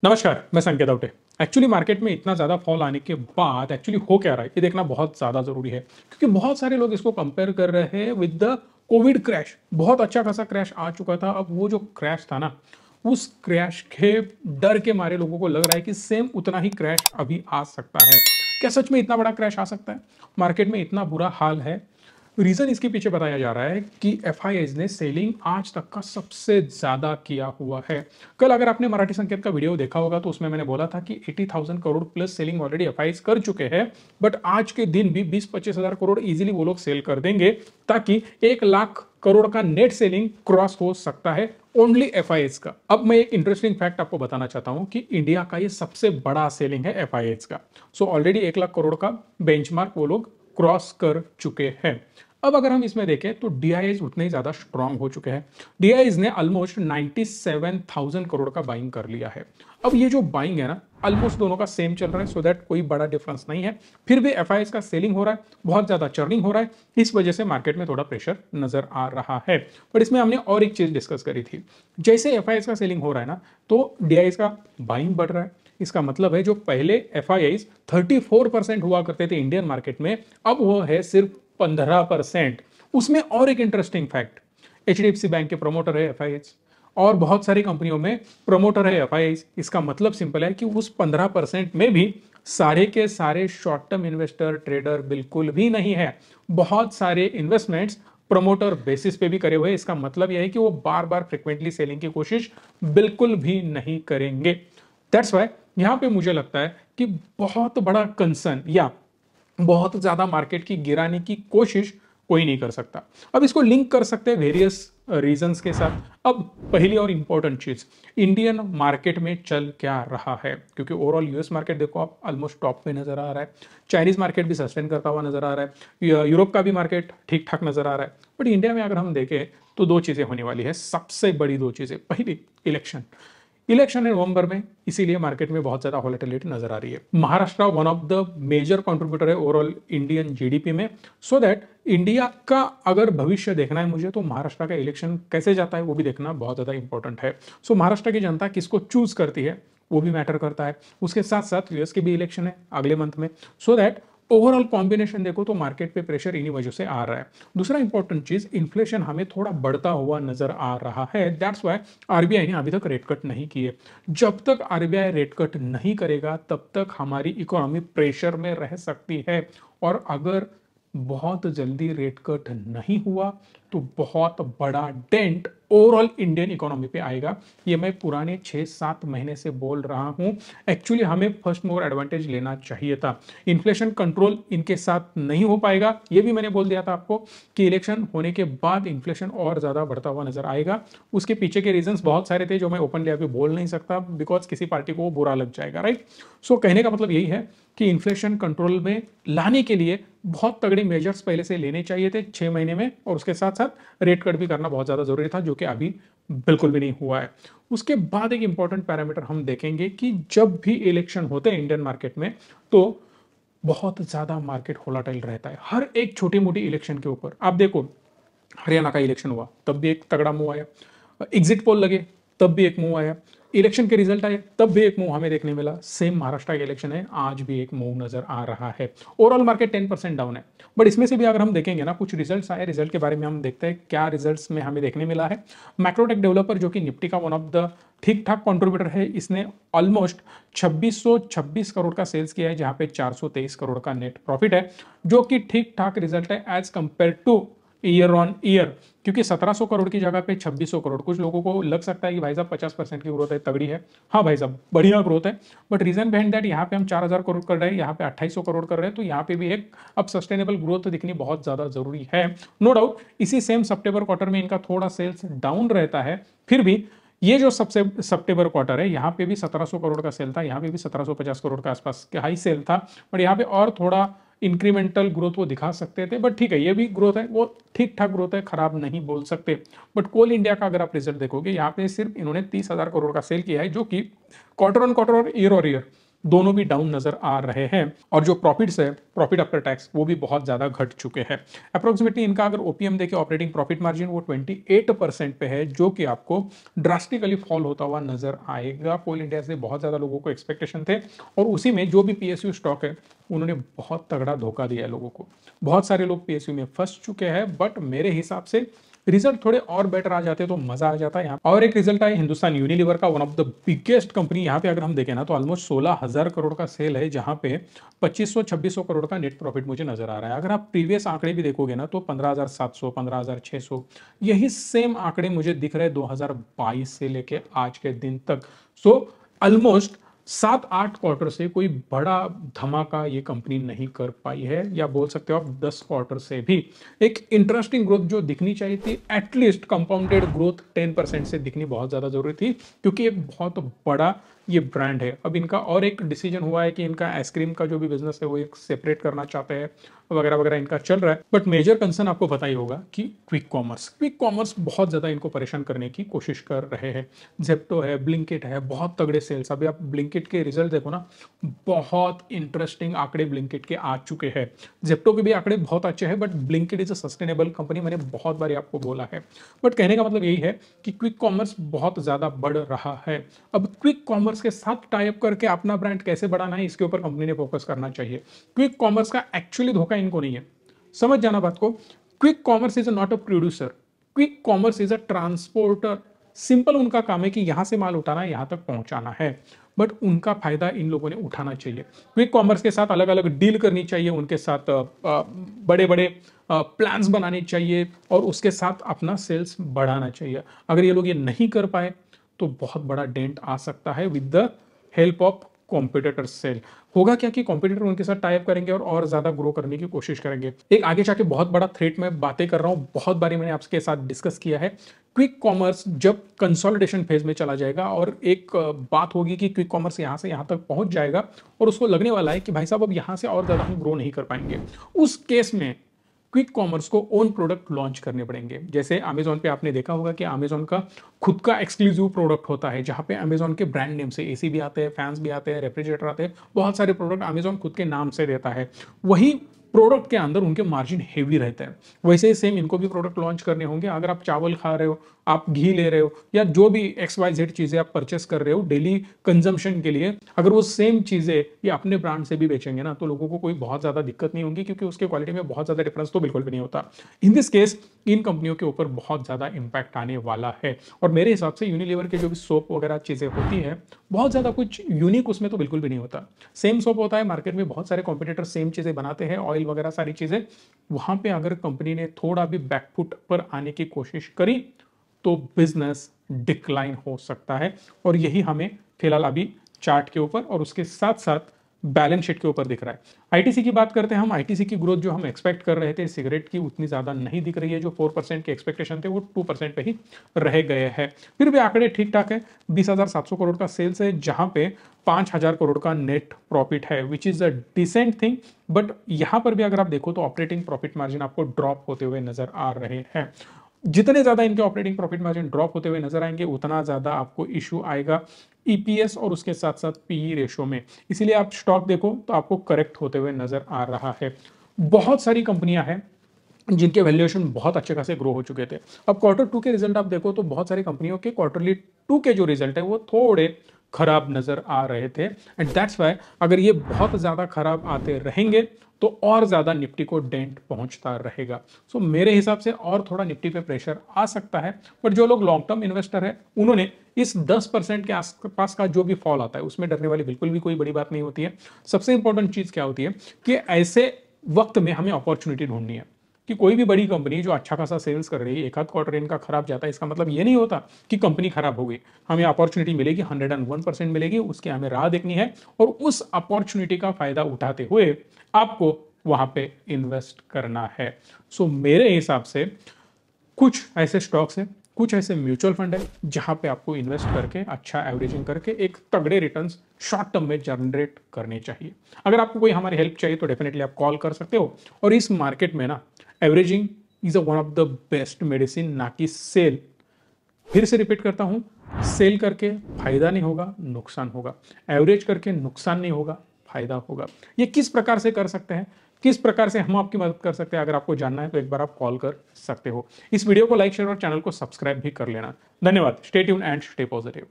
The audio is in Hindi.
नमस्कार, मैं संकेत अवटे। एक्चुअली मार्केट में इतना ज़्यादा फॉल आने के बाद एक्चुअली हो क्या रहा है, ये देखना बहुत ज़्यादा ज़रूरी है। क्योंकि बहुत सारे लोग इसको कंपेयर कर रहे हैं विद द कोविड क्रैश। बहुत अच्छा खासा क्रैश आ चुका था। अब वो जो क्रैश था ना, उस क्रैश के डर के मारे लोगों को लग रहा है कि सेम उतना ही क्रैश अभी आ सकता है। क्या सच में इतना बड़ा क्रैश आ सकता है? मार्केट में इतना बुरा हाल है। रीजन इसके पीछे बताया जा रहा है कि एफआईआईज ने सेलिंग आज तक का सबसे ज्यादा किया हुआ है। कल अगर आपने मराठी संकेत का वीडियो देखा होगा तो उसमें मैंने बोला था कि 80,000 crore plus selling already FIIs कर चुके हैं। बट आज के दिन भी 20-25 हजार करोड़ इजीली वो लोग सेल कर देंगे, ताकि 1 लाख करोड़ का नेट सेलिंग क्रॉस हो सकता है ओनली एफआईआईज का। अब मैं एक इंटरेस्टिंग फैक्ट आपको बताना चाहता हूं कि इंडिया का ये सबसे बड़ा सेलिंग है एफआईआईज का। सो ऑलरेडी 1 लाख करोड़ का बेंचमार्क वो लोग क्रॉस कर चुके हैं। अब अगर हम इसमें देखें तो डीआईएस उतने ही ज्यादा स्ट्रांग हो चुके हैं। डीआईएस ने ऑलमोस्ट 97,000 करोड़ का बाइंग कर लिया है। अब ये जो बाइंग है ना, ऑलमोस्ट दोनों का सेम चल रहा है, सो दैट कोई बड़ा डिफरेंस नहीं है। फिर भी एफआईआईस का सेलिंग हो रहा है, बहुत ज्यादा चर्निंग हो रहा है। इस वजह से मार्केट में थोड़ा प्रेशर नजर आ रहा है। बट इसमें हमने और एक चीज डिस्कस करी थी। जैसे एफआईआईस का सेलिंग हो रहा है ना, तो डीआईएस का बाइंग बढ़ रहा है। इसका मतलब है जो पहले एफआईआईस 34% हुआ करते थे इंडियन मार्केट में, अब वो है सिर्फ 15%। उसमें और एक इंटरेस्टिंग फैक्ट, एचडीएफसी बैंक के प्रमोटर है एफआईआईस और बहुत सारी कंपनियों में प्रमोटर है एफआईआईस। इसका मतलब सिंपल है कि उस 15% में भी सारे के सारे शॉर्ट टर्म इन्वेस्टर ट्रेडर बिल्कुल भी नहीं है। बहुत सारे इन्वेस्टमेंट्स प्रमोटर बेसिस पे भी करे हुए हैं। इसका मतलब यह है कि वो बार बार फ्रिक्वेंटली सेलिंग की कोशिश बिल्कुल भी नहीं करेंगे। दैट्स वाई यहां पे मुझे लगता है कि बहुत बड़ा कंसर्न या बहुत ज्यादा मार्केट की गिराने की कोशिश कोई नहीं कर सकता। अब इसको लिंक कर सकते हैं वेरियस रीजंस के साथ। अब पहली और इंपॉर्टेंट चीज, इंडियन मार्केट में चल क्या रहा है, क्योंकि ओवरऑल यूएस मार्केट देखो आप ऑलमोस्ट टॉप पे नजर आ रहा है। चाइनीज मार्केट भी सस्टेन करता हुआ नजर आ रहा है। यूरोप का भी मार्केट ठीक ठाक नजर आ रहा है। बट इंडिया में अगर हम देखें तो दो चीजें होने वाली है, सबसे बड़ी दो चीजें। पहली, इलेक्शन। इलेक्शन है नवंबर में, इसीलिए मार्केट में बहुत ज्यादा वॉलेटिलिटी नजर आ रही है। Maharashtra one of the major contributor है ओवरऑल इंडियन जीडीपी में। सो दैट इंडिया का अगर भविष्य देखना है मुझे, तो महाराष्ट्र का इलेक्शन कैसे जाता है वो भी देखना बहुत ज्यादा इंपॉर्टेंट है। सो महाराष्ट्र की जनता किसको चूज करती है वो भी मैटर करता है। उसके साथ साथ यूएस के भी इलेक्शन है अगले मंथ में। सो दैट ओवरऑल कॉम्बिनेशन देखो तो मार्केट पे प्रेशर इन्हीं वजह से आ रहा है। दूसरा इंपॉर्टेंट चीज, इन्फ्लेशन हमें थोड़ा बढ़ता हुआ नजर आ रहा है। दैट्स वाई आरबीआई ने अभी तक रेट कट नहीं किए। जब तक आरबीआई रेट कट नहीं करेगा तब तक हमारी इकोनॉमी प्रेशर में रह सकती है। और अगर बहुत जल्दी रेट कट नहीं हुआ तो बहुत बड़ा डेंट ओवरऑल इंडियन इकोनॉमी पे आएगा। ये मैं पुराने 6-7 महीने से बोल रहा हूं। एक्चुअली हमें फर्स्ट मोवर एडवांटेज लेना चाहिए था। इन्फ्लेशन कंट्रोल इनके साथ नहीं हो पाएगा, ये भी मैंने बोल दिया था आपको कि इलेक्शन होने के बाद इन्फ्लेशन और ज्यादा बढ़ता हुआ नजर आएगा। उसके पीछे के रीजंस बहुत सारे थे जो मैं ओपनली अभी बोल नहीं सकता, बिकॉज किसी पार्टी को वो बुरा लग जाएगा, राइट। सो कहने का मतलब यही है कि इन्फ्लेशन कंट्रोल में लाने के लिए बहुत तगड़े मेजर्स पहले से लेने चाहिए थे 6 महीने में, और उसके साथ साथ रेट कट भी करना बहुत ज्यादा जरूरी था, जो कि अभी बिल्कुल भी नहीं हुआ है। उसके बाद एक इंपॉर्टेंट पैरामीटर हम देखेंगे कि जब भी इलेक्शन होते हैं इंडियन मार्केट में, तो बहुत ज्यादा मार्केट वोलेटाइल रहता है हर एक छोटी मोटी इलेक्शन के ऊपर। आप देखो, हरियाणा का इलेक्शन हुआ तब भी एक तगड़ा मूव आया, एग्जिट पोल लगे तब भी एक मूव आया, इलेक्शन के रिजल्ट आए तब भी एक मूव हमें देखने मिला। सेम महाराष्ट्र का इलेक्शन है, आज भी एक मूव नजर आ रहा है। ओवरऑल मार्केट 10% डाउन है। बट इसमें से भी अगर हम देखेंगे ना, कुछ रिजल्ट्स आए, रिजल्ट के बारे में हम देखते हैं क्या रिजल्ट्स में हमें देखने मिला है। मैक्रोटेक डेवलपर जो कि निफ्टी का वन ऑफ द ठीक ठाक कंट्रीब्यूटर है, इसने ऑलमोस्ट 2626 करोड़ का सेल्स किया है, जहां पे 423 करोड़ का नेट प्रॉफिट है, जो कि ठीक ठाक रिजल्ट है as compared to year on year. क्योंकि 1700 करोड़ की जगह पे 2600 करोड़, कुछ लोगों को लग सकता है कि भाई साहब 50% की ग्रोथ है, तगड़ी है। हाँ भाई साहब, बढ़िया ग्रोथ है। बट रीजन बिहाइंड दैट, यहाँ पे हम 4000 करोड़ कर रहे हैं, यहाँ पे 2800 करोड़ कर रहे हैं, तो यहाँ पे भी एक अब सस्टेनेबल ग्रोथ दिखनी बहुत ज्यादा जरूरी है। नो डाउट इसी सेम सितंबर क्वार्टर में इनका थोड़ा सेल्स डाउन रहता है, फिर भी ये जो सबसे सितंबर क्वार्टर है, यहाँ पे भी 1700 करोड़ का सेल था, यहाँ पे भी 1750 करोड़ के आसपास का हाई सेल था। बट यहाँ पे और थोड़ा इंक्रीमेंटल ग्रोथ वो दिखा सकते थे। बट ठीक है, ये भी ग्रोथ है, वो ठीक ठाक ग्रोथ है, खराब नहीं बोल सकते। बट कोल इंडिया का अगर आप रिजल्ट देखोगे, यहाँ पे सिर्फ इन्होंने 30,000 करोड़ का सेल किया है, जो कि क्वार्टर ऑन क्वार्टर और ईयर दोनों भी डाउन नजर आ रहे हैं। और जो प्रॉफिट्स है, प्रॉफिट आफ्टर टैक्स, वो भी बहुत ज्यादा घट चुके हैं। अप्रोक्सीमेटली इनका अगर ओपीएम देखें, ऑपरेटिंग प्रॉफिट मार्जिन, वो 28% पे है, जो कि आपको ड्रास्टिकली फॉल होता हुआ नजर आएगा। कोल इंडिया से बहुत ज्यादा लोगों को एक्सपेक्टेशन थे, और उसी में जो भी पीएसयू स्टॉक है उन्होंने बहुत तगड़ा धोखा दिया है लोगों को। बहुत सारे लोग पीएसयू में फंस चुके हैं, बट मेरे हिसाब से रिजल्ट थोड़े और बेटर आ जाते तो मजा आ जाता है यहाँ। और एक रिजल्ट आया हिंदुस्तान यूनिलीवर का, one of the biggest company. यहाँ पे अगर हम देखें ना तो ऑलमोस्ट 16,000 करोड़ का सेल है, जहां पे 2500-2600 करोड़ का नेट प्रॉफिट मुझे नजर आ रहा है। अगर आप प्रीवियस आंकड़े भी देखोगे ना तो 15,700, 15,600, यही सेम आंकड़े मुझे दिख रहे 2022 से लेके आज के दिन तक। सो ऑलमोस्ट 7-8 क्वार्टर से कोई बड़ा धमाका ये कंपनी नहीं कर पाई है, या बोल सकते हो आप 10 क्वार्टर से भी। एक इंटरेस्टिंग ग्रोथ जो दिखनी चाहिए थी, एटलीस्ट कंपाउंडेड ग्रोथ 10% से दिखनी बहुत ज्यादा जरूरी थी, क्योंकि एक बहुत बड़ा ये ब्रांड है। अब इनका और एक डिसीजन हुआ है कि इनका आइसक्रीम का जो भी बिजनेस है वो एक सेपरेट करना चाहते हैं, वगैरह वगैरह इनका चल रहा है। बट मेजर कंसर्न आपको पता ही होगा कि क्विक कॉमर्स बहुत ज्यादा इनको परेशान करने की कोशिश कर रहे हैं। जेप्टो है, ब्लिंकिट है, बहुत तगड़े सेल्स। अभी आप ब्लिंकिट के रिजल्ट देखो ना, बहुत इंटरेस्टिंग आंकड़े ब्लिंकिट के आ चुके हैं। जेप्टो के भी आंकड़े बहुत अच्छे हैं, but Blinkit is a sustainable company, मैंने बहुत बार आपको बोला है। बट कहने का मतलब यही है कि क्विक कॉमर्स बहुत ज्यादा बढ़ रहा है। अब क्विक कॉमर्स के साथ टाइप करके अपना ब्रांड कैसे बढ़ाना है, इसके ऊपर कंपनी ने फोकस करना चाहिए। क्विक कॉमर्स का एक्चुअली धोखा इनको नहीं है, समझ जाना बात को। Quick commerce is not a producer, quick commerce is a transporter. Simple उनका काम है कि यहां से माल उठाना है, यहां तक पहुंचाना है, बट उनका फायदा इन लोगों ने उठाना चाहिए। क्विक कॉमर्स के साथ अलग अलग डील करनी चाहिए, उनके साथ बड़े बड़े प्लान्स बनाने चाहिए, और उसके साथ अपना सेल्स बढ़ाना चाहिए। अगर ये लोग ये नहीं कर पाए तो बहुत बड़ा डेंट आ सकता है with the help of competitor sale. होगा क्या कि कॉम्पिटिटर उनके साथ टाइप करेंगे और ज्यादा ग्रो करने की कोशिश करेंगे। एक आगे जाके बहुत बड़ा थ्रेट में बातें कर रहा हूं, बहुत बारी मैंने आपके साथ डिस्कस किया है। क्विक कॉमर्स जब कंसोलिडेशन फेज में चला जाएगा, और एक बात होगी कि क्विक कॉमर्स यहां से यहां तक पहुंच जाएगा, और उसको लगने वाला है कि भाई साहब अब यहां से और ज्यादा हम ग्रो नहीं कर पाएंगे, उस केस में क्विक कॉमर्स को ओन प्रोडक्ट लॉन्च करने पड़ेंगे। जैसे अमेजोन पे आपने देखा होगा कि अमेजोन का खुद का एक्सक्लूसिव प्रोडक्ट होता है, जहां पे अमेजोन के ब्रांड नेम से एसी भी आते हैं, फैंस भी आते हैं, रेफ्रिजरेटर आते हैं, बहुत सारे प्रोडक्ट अमेजोन खुद के नाम से देता है। वही प्रोडक्ट के अंदर उनके मार्जिन हेवी रहता है। वैसे ही सेम इनको भी प्रोडक्ट लॉन्च करने होंगे। अगर आप चावल खा रहे हो, आप घी ले रहे हो, या जो भी XYZ चीजें आप परचेस कर रहे हो डेली कंजम्पशन के लिए, अगर वो सेम चीजें ये अपने ब्रांड से भी बेचेंगे ना, तो लोगों को कोई बहुत ज्यादा दिक्कत नहीं होगी, क्योंकि उसके क्वालिटी में बहुत ज्यादा डिफरेंस तो बिल्कुल भी नहीं होता। इन दिस केस इन कंपनियों के ऊपर बहुत ज्यादा इंपैक्ट आने वाला है। और मेरे हिसाब से यूनिलीवर के जो भी सोप वगैरह चीजें होती है, बहुत ज्यादा कुछ यूनिक उसमें तो बिल्कुल भी नहीं होता। सेम सोप होता है, मार्केट में बहुत सारे कॉम्पिटिटर सेम चीजें बनाते हैं, ऑयल वगैरह सारी चीजें। वहां पे अगर कंपनी ने थोड़ा भी बैकफुट पर आने की कोशिश करी तो बिजनेस डिक्लाइन हो सकता है। और यही हमें फिलहाल अभी चार्ट के ऊपर और उसके साथ साथ बैलेंस शीट के ऊपर दिख रहा है। आईटीसी की बात करते हैं हम। आईटीसी की ग्रोथ जो हम एक्सपेक्ट कर रहे थे सिगरेट की, उतनी ज्यादा नहीं दिख रही है। जो 4% के एक्सपेक्टेशन थे वो 2% पे ही रह गए हैं। फिर भी आंकड़े ठीक ठाक है। 20,700 करोड़ का सेल्स है, जहां पे 5,000 करोड़ का नेट प्रॉफिट है, which is a decent thing. But यहां पर भी अगर आप देखो तो ऑपरेटिंग प्रॉफिट मार्जिन आपको ड्रॉप होते हुए नजर आ रहे हैं। जितने ज्यादा इनके ऑपरेटिंग प्रॉफिट मार्जिन ड्रॉप होते हुए नजर आएंगे, उतना ज्यादा आपको इशू आएगा ईपीएस और उसके साथ साथ पीई रेशो में। इसीलिए आप स्टॉक देखो तो आपको करेक्ट होते हुए नजर आ रहा है। बहुत सारी कंपनियां हैं जिनके वैल्यूएशन बहुत अच्छे खासे ग्रो हो चुके थे। अब Q2 के रिजल्ट आप देखो तो बहुत सारी कंपनियों के Q2 के जो रिजल्ट है वो थोड़े खराब नजर आ रहे थे, एंड दैट्स वाई अगर ये बहुत ज्यादा खराब आते रहेंगे तो और ज्यादा निफ्टी को डेंट पहुंचता रहेगा। सो मेरे हिसाब से और थोड़ा निफ्टी पे प्रेशर आ सकता है। बट जो लोग लॉन्ग टर्म इन्वेस्टर है, उन्होंने इस 10% के आसपास का जो भी फॉल आता है उसमें डरने वाली बिल्कुल भी कोई बड़ी बात नहीं होती है। सबसे इंपॉर्टेंट चीज क्या होती है कि ऐसे वक्त में हमें अपॉर्चुनिटी ढूंढनी है। कि कोई भी बड़ी कंपनी जो अच्छा खासा सेल्स कर रही है, एक आध क्वार्टर इनका खराब जाता है, इसका मतलब ये नहीं होता कि कंपनी खराब हो गई। हमें अपॉर्चुनिटी मिलेगी, 101% मिलेगी, उसकी हमें राह देखनी है, और उस अपॉर्चुनिटी का फायदा उठाते हुए आपको वहां पे इन्वेस्ट करना है। सो मेरे हिसाब से कुछ ऐसे स्टॉक्स हैं, कुछ ऐसे म्यूचुअल फंड है, जहां पे आपको इन्वेस्ट करके अच्छा एवरेजिंग करके एक तगड़े रिटर्न्स शॉर्ट टर्म में जनरेट करने चाहिए। अगर आपको कोई हमारी हेल्प चाहिए तो डेफिनेटली आप कॉल कर सकते हो। और इस मार्केट में ना averaging is a one of the best medicine, ना कि सेल। फिर से रिपीट करता हूं, सेल करके फायदा नहीं होगा, नुकसान होगा। एवरेज करके नुकसान नहीं होगा, फायदा होगा। ये किस प्रकार से कर सकते हैं, किस प्रकार से हम आपकी मदद कर सकते हैं, अगर आपको जानना है तो एक बार आप कॉल कर सकते हो। इस वीडियो को लाइक शेयर और चैनल को सब्सक्राइब भी कर लेना। धन्यवाद। Stay tune and stay positive.